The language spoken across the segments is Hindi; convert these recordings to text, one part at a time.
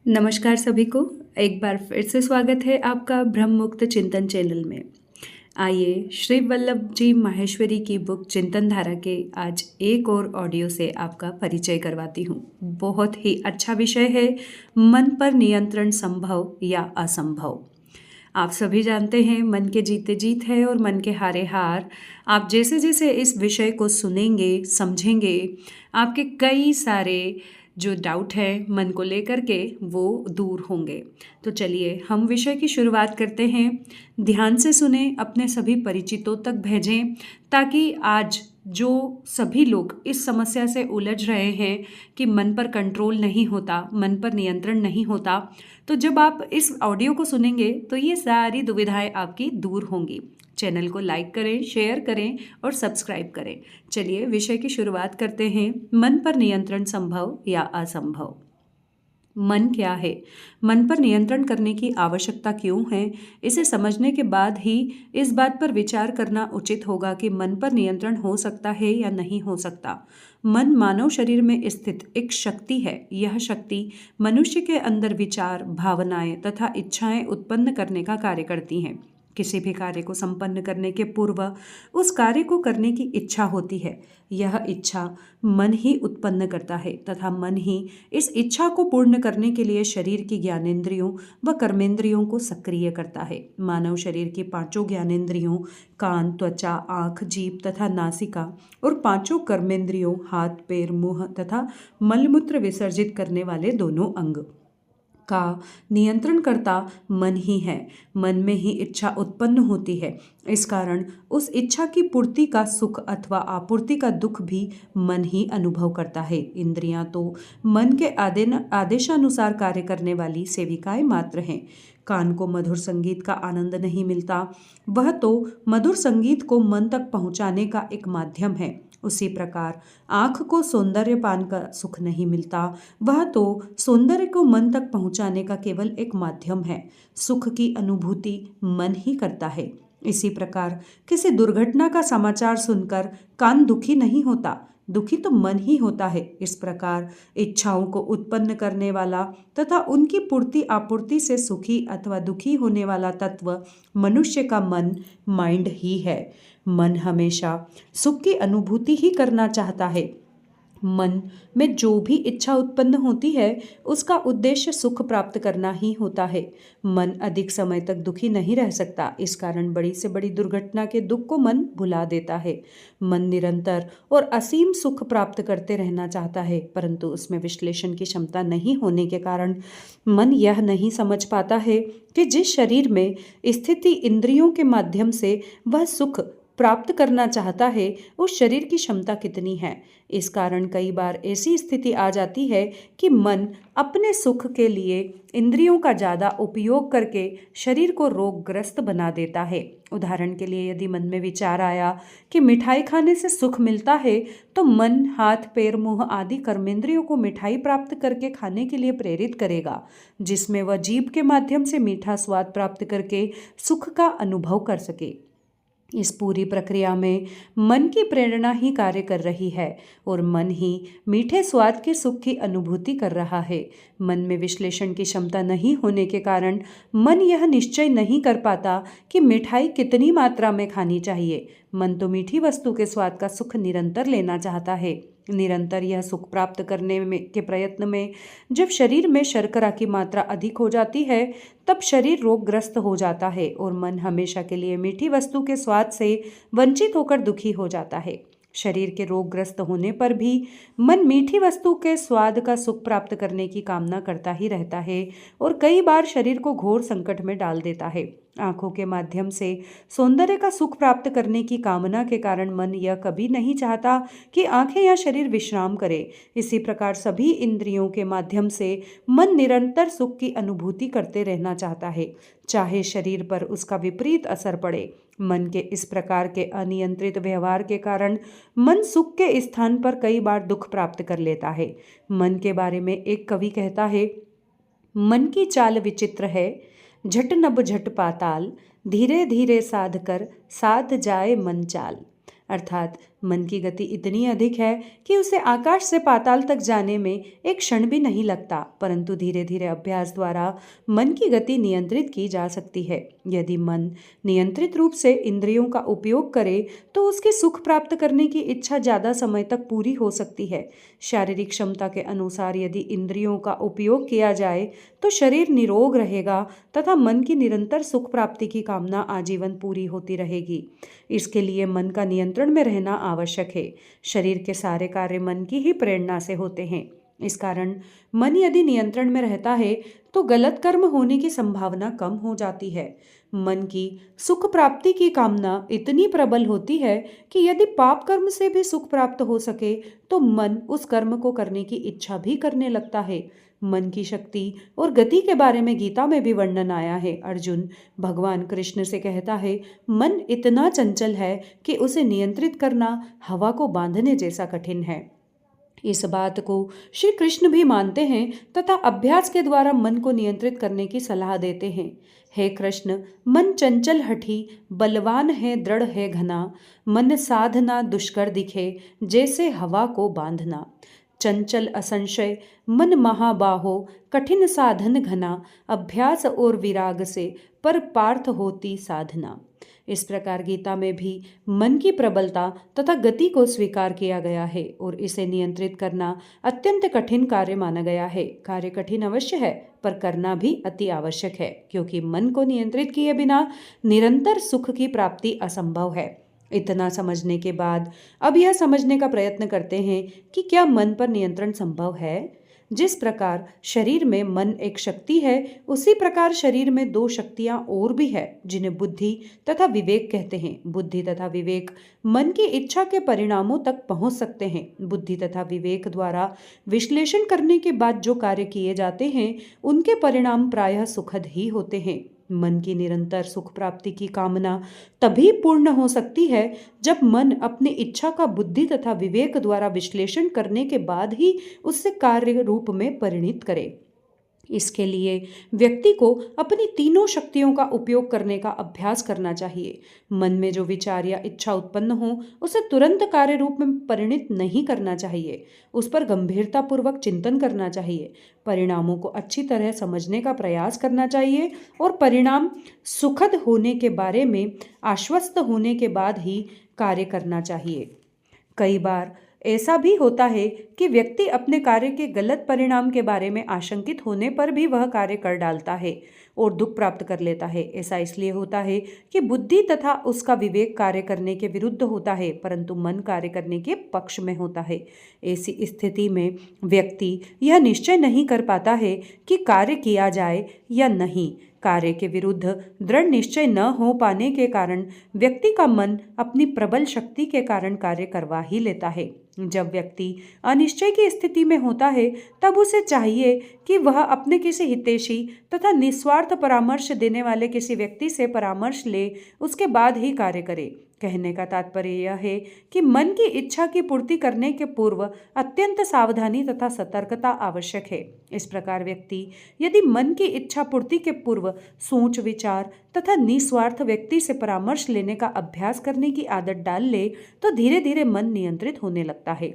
नमस्कार सभी को। एक बार फिर से स्वागत है आपका ब्रह्म मुक्त चिंतन चैनल में। आइए श्री वल्लभ जी माहेश्वरी की बुक चिंतन धारा के आज एक और ऑडियो से आपका परिचय करवाती हूँ। बहुत ही अच्छा विषय है, मन पर नियंत्रण संभव या असंभव। आप सभी जानते हैं मन के जीते जीत है और मन के हारे हार। आप जैसे जैसे इस विषय को सुनेंगे समझेंगे, आपके कई सारे जो डाउट है मन को लेकर के वो दूर होंगे। तो चलिए हम विषय की शुरुआत करते हैं। ध्यान से सुने, अपने सभी परिचितों तक भेजें, ताकि आज जो सभी लोग इस समस्या से उलझ रहे हैं कि मन पर कंट्रोल नहीं होता, मन पर नियंत्रण नहीं होता, तो जब आप इस ऑडियो को सुनेंगे तो ये सारी दुविधाएं आपकी दूर होंगी। चैनल को लाइक करें, शेयर करें और सब्सक्राइब करें। चलिए विषय की शुरुआत करते हैं। मन पर नियंत्रण संभव या असंभव। मन क्या है? मन पर नियंत्रण करने की आवश्यकता क्यों है? इसे समझने के बाद ही इस बात पर विचार करना उचित होगा कि मन पर नियंत्रण हो सकता है या नहीं हो सकता। मन मानव शरीर में स्थित एक शक्ति है। यह शक्ति मनुष्य के अंदर विचार, भावनाएं तथा इच्छाएं उत्पन्न करने का कार्य करती हैं। किसी भी कार्य को संपन्न करने के पूर्व उस कार्य को करने की इच्छा होती है। यह इच्छा मन ही उत्पन्न करता है तथा मन ही इस इच्छा को पूर्ण करने के लिए शरीर की ज्ञानेंद्रियों व कर्मेंद्रियों को सक्रिय करता है। मानव शरीर की पांचों ज्ञानेंद्रियों कान, त्वचा, आँख, जीभ तथा नासिका और पांचों कर्मेंद्रियों हाथ, पैर, मुंह तथा मलमूत्र विसर्जित करने वाले दोनों अंग का नियंत्रणकर्ता मन ही है। मन में ही इच्छा उत्पन्न होती है। इस कारण उस इच्छा की पूर्ति का सुख अथवा आपूर्ति का दुख भी मन ही अनुभव करता है। इंद्रियां तो मन के आदेशानुसार कार्य करने वाली सेविकाएं मात्र हैं। कान को मधुर संगीत का आनंद नहीं मिलता, वह तो मधुर संगीत को मन तक पहुंचाने का एक माध्यम है। उसी प्रकार आँख को सौंदर्य पान का सुख नहीं मिलता, वह तो सौंदर्य को मन तक पहुंचाने का केवल एक माध्यम है। सुख की अनुभूति मन ही करता है। इसी प्रकार किसी दुर्घटना का समाचार सुनकर कान दुखी नहीं होता, दुखी तो मन ही होता है। इस प्रकार इच्छाओं को उत्पन्न करने वाला तथा उनकी पूर्ति आपूर्ति से सुखी अथवा दुखी होने वाला तत्व मनुष्य का मन, माइंड ही है। मन हमेशा सुख की अनुभूति ही करना चाहता है। मन में जो भी इच्छा उत्पन्न होती है उसका उद्देश्य सुख प्राप्त करना ही होता है। मन अधिक समय तक दुखी नहीं रह सकता, इस कारण बड़ी से बड़ी दुर्घटना के दुख को मन भुला देता है। मन निरंतर और असीम सुख प्राप्त करते रहना चाहता है, परंतु उसमें विश्लेषण की क्षमता नहीं होने के कारण मन यह नहीं समझ पाता है कि जिस शरीर में स्थिति इंद्रियों के माध्यम से वह सुख प्राप्त करना चाहता है उस शरीर की क्षमता कितनी है। इस कारण कई बार ऐसी स्थिति आ जाती है कि मन अपने सुख के लिए इंद्रियों का ज़्यादा उपयोग करके शरीर को रोगग्रस्त बना देता है। उदाहरण के लिए यदि मन में विचार आया कि मिठाई खाने से सुख मिलता है, तो मन हाथ, पैर, मुंह आदि कर्मेंद्रियों को मिठाई प्राप्त करके खाने के लिए प्रेरित करेगा, जिसमें वह जीभ के माध्यम से मीठा स्वाद प्राप्त करके सुख का अनुभव कर सके। इस पूरी प्रक्रिया में मन की प्रेरणा ही कार्य कर रही है और मन ही मीठे स्वाद के सुख की अनुभूति कर रहा है। मन में विश्लेषण की क्षमता नहीं होने के कारण मन यह निश्चय नहीं कर पाता कि मिठाई कितनी मात्रा में खानी चाहिए। मन तो मीठी वस्तु के स्वाद का सुख निरंतर लेना चाहता है। निरंतर यह सुख प्राप्त करने के प्रयत्न में जब शरीर में शर्करा की मात्रा अधिक हो जाती है, तब शरीर रोगग्रस्त हो जाता है और मन हमेशा के लिए मीठी वस्तु के स्वाद से वंचित होकर दुखी हो जाता है। शरीर के रोगग्रस्त होने पर भी मन मीठी वस्तु के स्वाद का सुख प्राप्त करने की कामना करता ही रहता है और कई बार शरीर को घोर संकट में डाल देता है। आंखों के माध्यम से सौंदर्य का सुख प्राप्त करने की कामना के कारण मन यह कभी नहीं चाहता कि आंखें या शरीर विश्राम करे। इसी प्रकार सभी इंद्रियों के माध्यम से मन निरंतर सुख की अनुभूति करते रहना चाहता है, चाहे शरीर पर उसका विपरीत असर पड़े। मन के इस प्रकार के अनियंत्रित व्यवहार के कारण मन सुख के स्थान पर कई बार दुख प्राप्त कर लेता है। मन के बारे में एक कवि कहता है, मन की चाल विचित्र है, झट नभ झट पाताल, धीरे धीरे साध कर साध जाए मन चाल। अर्थात मन की गति इतनी अधिक है कि उसे आकाश से पाताल तक जाने में एक क्षण भी नहीं लगता, परंतु धीरे धीरे अभ्यास द्वारा मन की गति नियंत्रित की जा सकती है। यदि मन नियंत्रित रूप से इंद्रियों का उपयोग करे तो उसकी सुख प्राप्त करने की इच्छा ज़्यादा समय तक पूरी हो सकती है। शारीरिक क्षमता के अनुसार यदि इंद्रियों का उपयोग किया जाए तो शरीर निरोग रहेगा तथा मन की निरंतर सुख प्राप्ति की कामना आजीवन पूरी होती रहेगी। इसके लिए मन का नियंत्रण में रहना आवश्यक है। शरीर के सारे कार्य मन की ही प्रेरणा से होते हैं। इस कारण मन यदि नियंत्रण में रहता है तो गलत कर्म होने की संभावना कम हो जाती है। मन की सुख प्राप्ति की कामना इतनी प्रबल होती है कि यदि पाप कर्म से भी सुख प्राप्त हो सके तो मन उस कर्म को करने की इच्छा भी करने लगता है। मन की शक्ति और गति के बारे में गीता में भी वर्णन आया है। अर्जुन भगवान कृष्ण से कहता है, मन इतना चंचल है कि उसे नियंत्रित करना हवा को बांधने जैसा कठिन है। इस बात को श्री कृष्ण भी मानते हैं तथा अभ्यास के द्वारा मन को नियंत्रित करने की सलाह देते हैं। हे कृष्ण, मन चंचल हठी, बलवान है दृढ़ है घना, मन साधना दुष्कर दिखे, जैसे हवा को बांधना। चंचल असंशय मन महाबाहो, कठिन साधन घना, अभ्यास और विराग से पर पार्थ होती साधना। इस प्रकार गीता में भी मन की प्रबलता तथा गति को स्वीकार किया गया है और इसे नियंत्रित करना अत्यंत कठिन कार्य माना गया है। कार्य कठिन अवश्य है पर करना भी अति आवश्यक है, क्योंकि मन को नियंत्रित किए बिना निरंतर सुख की प्राप्ति असंभव है। इतना समझने के बाद अब यह समझने का प्रयत्न करते हैं कि क्या मन पर नियंत्रण संभव है। जिस प्रकार शरीर में मन एक शक्ति है, उसी प्रकार शरीर में दो शक्तियां और भी है जिन्हें बुद्धि तथा विवेक कहते हैं। बुद्धि तथा विवेक मन की इच्छा के परिणामों तक पहुंच सकते हैं। बुद्धि तथा विवेक द्वारा विश्लेषण करने के बाद जो कार्य किए जाते हैं उनके परिणाम प्रायः सुखद ही होते हैं। मन की निरंतर सुख प्राप्ति की कामना तभी पूर्ण हो सकती है जब मन अपनी इच्छा का बुद्धि तथा विवेक द्वारा विश्लेषण करने के बाद ही उससे कार्य रूप में परिणित करे। इसके लिए व्यक्ति को अपनी तीनों शक्तियों का उपयोग करने का अभ्यास करना चाहिए। मन में जो विचार या इच्छा उत्पन्न हो उसे तुरंत कार्य रूप में परिणित नहीं करना चाहिए। उस पर गंभीरतापूर्वक चिंतन करना चाहिए, परिणामों को अच्छी तरह समझने का प्रयास करना चाहिए और परिणाम सुखद होने के बारे में आश्वस्त होने के बाद ही कार्य करना चाहिए। कई बार ऐसा भी होता है कि व्यक्ति अपने कार्य के गलत परिणाम के बारे में आशंकित होने पर भी वह कार्य कर डालता है और दुख प्राप्त कर लेता है। ऐसा इसलिए होता है कि बुद्धि तथा उसका विवेक कार्य करने के विरुद्ध होता है, परंतु मन कार्य करने के पक्ष में होता है। ऐसी स्थिति में व्यक्ति यह निश्चय नहीं कर पाता है कि कार्य किया जाए या नहीं। कार्य के विरुद्ध दृढ़ निश्चय न हो पाने के कारण व्यक्ति का मन अपनी प्रबल शक्ति के कारण कार्य करवा ही लेता है। जब व्यक्ति अनिश्चय की स्थिति में होता है तब उसे चाहिए कि वह अपने किसी हितैषी तथा निस्वार्थ परामर्श देने वाले किसी व्यक्ति से परामर्श ले, उसके बाद ही कार्य करे। कहने का तात्पर्य यह है कि मन की इच्छा की पूर्ति करने के पूर्व अत्यंत सावधानी तथा सतर्कता आवश्यक है। इस प्रकार व्यक्ति यदि मन की इच्छा पूर्ति के पूर्व सोच विचार तथा निस्वार्थ व्यक्ति से परामर्श लेने का अभ्यास करने की आदत डाल ले तो धीरे धीरे मन नियंत्रित होने लगता है।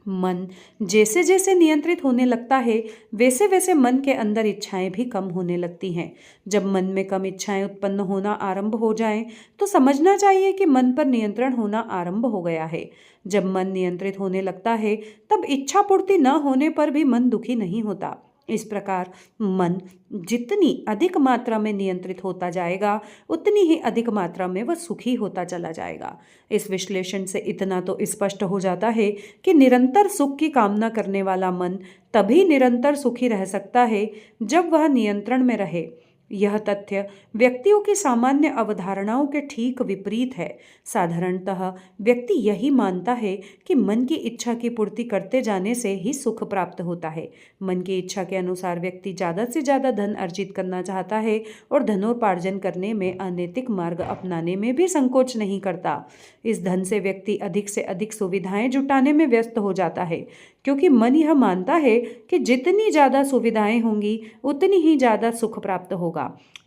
मन जैसे जैसे नियंत्रित होने लगता है वैसे वैसे मन के अंदर इच्छाएं भी कम होने लगती हैं। जब मन में कम इच्छाएं उत्पन्न होना आरंभ हो जाएं तो समझना चाहिए कि मन पर नियंत्रण होना आरंभ हो गया है। जब मन नियंत्रित होने लगता है तब इच्छा पूर्ति न होने पर भी मन दुखी नहीं होता। इस प्रकार मन जितनी अधिक मात्रा में नियंत्रित होता जाएगा उतनी ही अधिक मात्रा में वह सुखी होता चला जाएगा। इस विश्लेषण से इतना तो स्पष्ट हो जाता है कि निरंतर सुख की कामना करने वाला मन तभी निरंतर सुखी रह सकता है जब वह नियंत्रण में रहे। यह तथ्य व्यक्तियों की सामान्य अवधारणाओं के ठीक विपरीत है। साधारणतः व्यक्ति यही मानता है कि मन की इच्छा की पूर्ति करते जाने से ही सुख प्राप्त होता है। मन की इच्छा के अनुसार व्यक्ति ज़्यादा से ज़्यादा धन अर्जित करना चाहता है और धनोपार्जन करने में अनैतिक मार्ग अपनाने में भी संकोच नहीं करता। इस धन से व्यक्ति अधिक से अधिक सुविधाएं जुटाने में व्यस्त हो जाता है, क्योंकि मन यह मानता है कि जितनी ज़्यादा सुविधाएं होंगी उतनी ही ज़्यादा सुख प्राप्त होगा।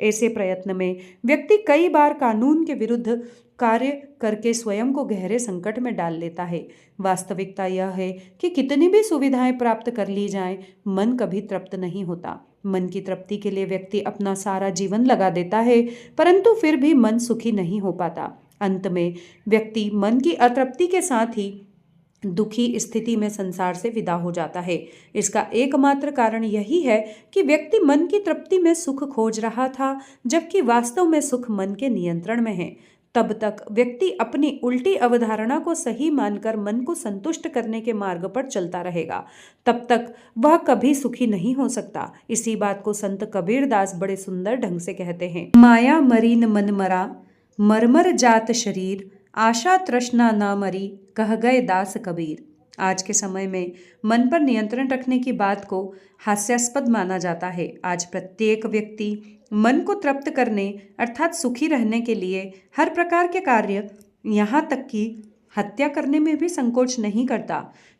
ऐसे प्रयत्न में व्यक्ति कई बार कानून के विरुद्ध कार्य करके स्वयं को गहरे संकट में डाल लेता है। वास्तविकता यह है कि कितनी भी सुविधाएं प्राप्त कर ली जाएं, मन कभी तृप्त नहीं होता। मन की तृप्ति के लिए व्यक्ति अपना सारा जीवन लगा देता है, परंतु फिर भी मन सुखी नहीं हो पाता। अंत में व्यक्ति मन की अतृप्ति के साथ ही दुखी स्थिति में संसार से विदा हो जाता है। इसका एकमात्र कारण यही है कि व्यक्ति मन की तृप्ति में सुख खोज रहा था, जबकि वास्तव में सुख मन के नियंत्रण में है। तब तक व्यक्ति अपनी उल्टी अवधारणा को सही मानकर मन को संतुष्ट करने के मार्ग पर चलता रहेगा। तब तक वह कभी सुखी नहीं हो सकता। इसी बात को संत कबीरदास बड़े सुंदर ढंग से कहते हैं। माया मरीन मन मरा, मरमर जात शरीर, आशा तृष्णा ना मरी, कह गए दास कबीर। आज के समय में मन पर नियंत्रण रखने की बात को हास्यास्पद माना जाता है। आज प्रत्येक व्यक्ति मन को तृप्त करने अर्थात सुखी रहने के लिए हर प्रकार के कार्य, यहाँ तक कि हत्या करने में भी संकोच नहीं करता,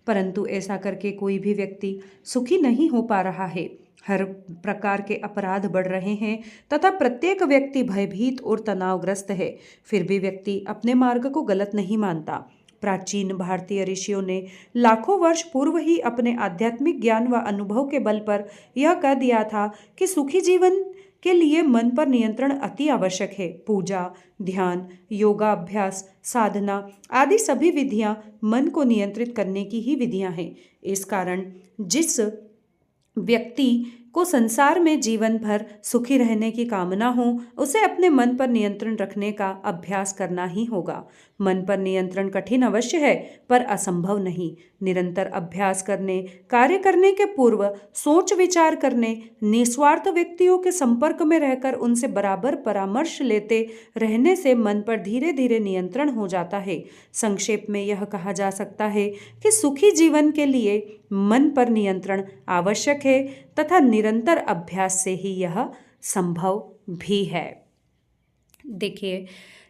परंतु ऐसा करके कोई भी व्यक्ति सुखी नहीं हो पा रहा है। हर प्रकार के अपराध बढ़ रहे हैं तथा प्रत्येक व्यक्ति भयभीत और तनावग्रस्त है। फिर भी व्यक्ति अपने मार्ग को गलत नहीं मानता। प्राचीन भारतीय ऋषियों ने लाखों वर्ष पूर्व ही अपने आध्यात्मिक ज्ञान व अनुभव के बल पर यह कह दिया था कि सुखी जीवन के लिए मन पर नियंत्रण अति आवश्यक है। पूजा, ध्यान, योगाभ्यास, साधना आदि सभी विधियां मन को नियंत्रित करने की ही विधियां हैं। इस कारण जिस व्यक्ति को संसार में जीवन भर सुखी रहने की कामना हो, उसे अपने मन पर नियंत्रण रखने का अभ्यास करना ही होगा। मन पर नियंत्रण कठिन अवश्य है, पर असंभव नहीं। निरंतर अभ्यास करने, कार्य करने के पूर्व सोच विचार करने, निस्वार्थ व्यक्तियों के संपर्क में रहकर उनसे बराबर परामर्श लेते रहने से मन पर धीरे धीरे नियंत्रण हो जाता है। संक्षेप में यह कहा जा सकता है कि सुखी जीवन के लिए मन पर नियंत्रण आवश्यक है तथा निरंतर अभ्यास से ही यह संभव भी है। देखिए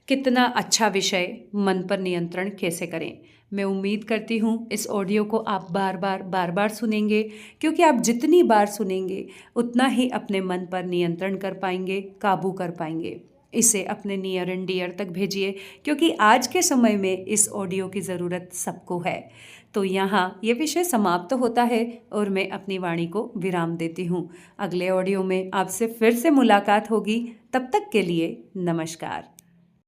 कितना अच्छा विषय, मन पर नियंत्रण कैसे करें। मैं उम्मीद करती हूँ इस ऑडियो को आप बार बार सुनेंगे, क्योंकि आप जितनी बार सुनेंगे उतना ही अपने मन पर नियंत्रण कर पाएंगे, काबू कर पाएंगे। इसे अपने नियर एंड डियर तक भेजिए, क्योंकि आज के समय में इस ऑडियो की ज़रूरत सबको है। तो यहाँ ये विषय समाप्त होता है और मैं अपनी वाणी को विराम देती हूँ। अगले ऑडियो में आपसे फिर से मुलाकात होगी। तब तक के लिए नमस्कार।